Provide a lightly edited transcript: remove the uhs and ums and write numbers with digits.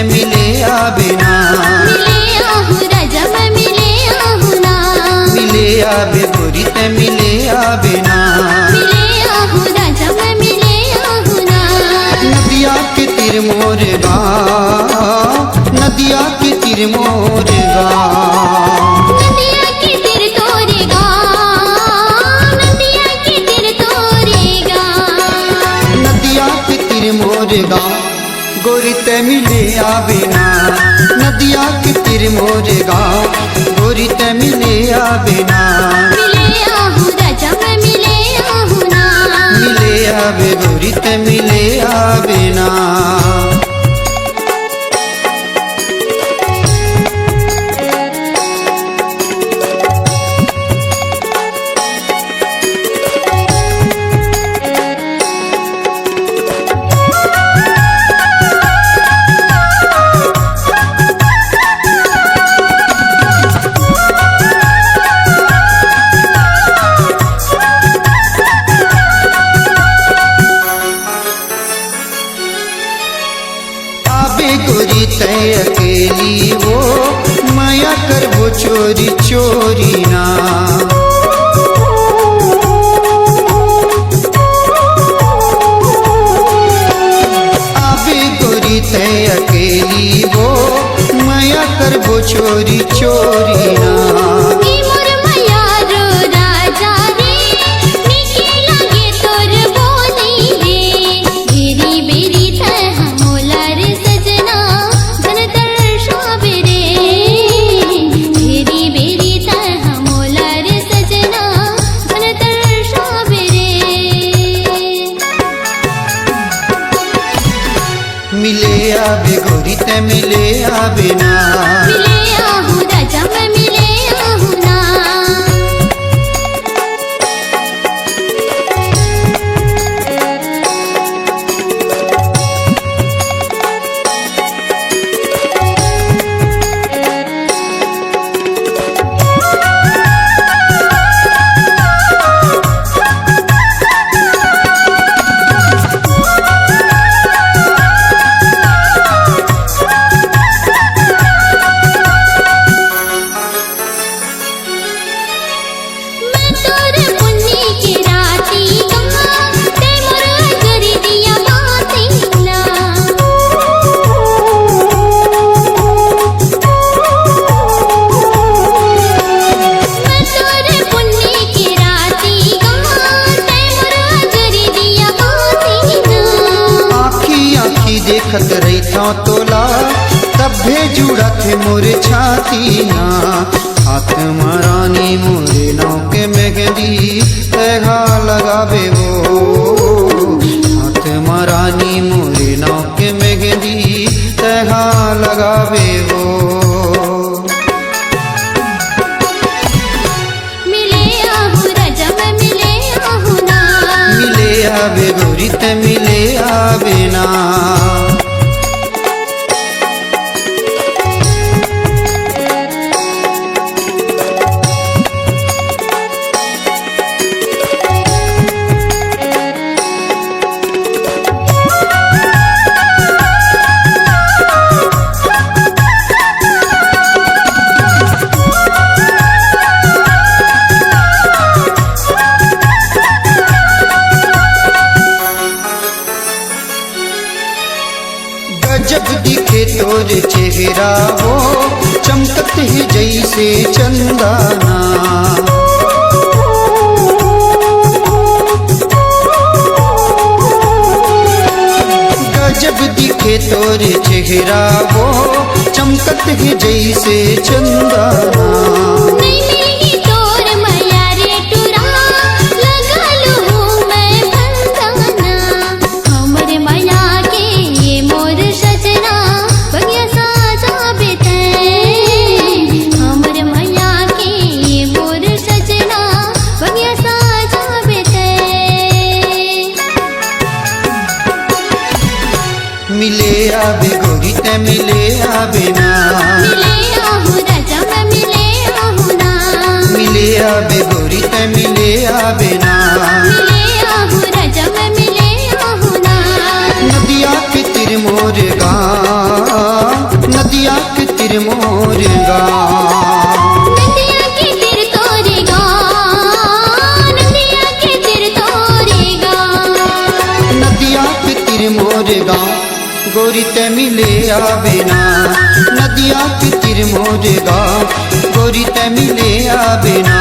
मिले आबिना, मिले आहू राजा मैं मिले आहू ना, मिले आबे गोरी ते मिले आबिना, मिले आहू राजा मैं मिले आहू ना। नदिया के तीर मोर गाँव, नदिया के तीर मोर गाँव, नदिया के तीर तोरे गाँव, नदिया के तीर तोरे गाँव, नदिया के तीर मोर गाँव, गोरी ते मिले आबिना, नदिया के तीर मोर गाँव, गोरी ते मिले आबिना, मिले आहू राजा मैं मिले आहू ना, मिले आबे गोरी ते मिले आबिना। गोरी तय अकेली वो माया कर वो चोरी चोरी ना, आबे गोरी तय अकेली वो माया कर वो चोरी चोरी ना। ई मोर मैया रो राजा रे, नीके लागे तोर बोली रे, बेरी बेरी तह मोला रे सजना, धन तरसावे रे, बेरी बेरी तह मोला रे सजना, धन तरसावे रे। मिले आबे गोरी ते मिले आबिना, मिले आहू राजा मैं मिले आहू ना, मैं तोरे मुन्नी के राती गम्मा, ते मोर अजरी दिया बाती ना, मैं तोरे मुन्नी के राती गम्मा, ते मोर अजरी दिया बाती ना। आखी आखी देखत रही था तोला, तब्बे जुड़ा थे मोरे छाती ना, हाथ महारानी मोरे नाव के मेहंदी तैगा लगावे वो, हाथ महारानी मोरे नाव के मेहंदी तैगा लगावे वो। मिले आहू राजा मैं मिले आहू ना, मिले आबे गोरी ते मिले आबिना, गजब दिखे तोरे चेहरा वो, चमकत है जैसे चंदना, गजब दिखे तोरे चेहरा वो, चमकत है जैसे चंदना। नहीं मिलेगी तोर मैया रे टुरा, लगा लूँ मैं बंधना, हमरे मैया के ये मोर सजना, बगिया साजा बेते, हमरे मैया के ये मोर सजना, बगिया साजा बेते। मिले आबे गोरी ते मिले आबिना, मिले आहू राजा मैं मिले आहू गोरी ते मिले आवे ना नदिया के तिर मोरे गाँव गोरी ते मिले आवे ना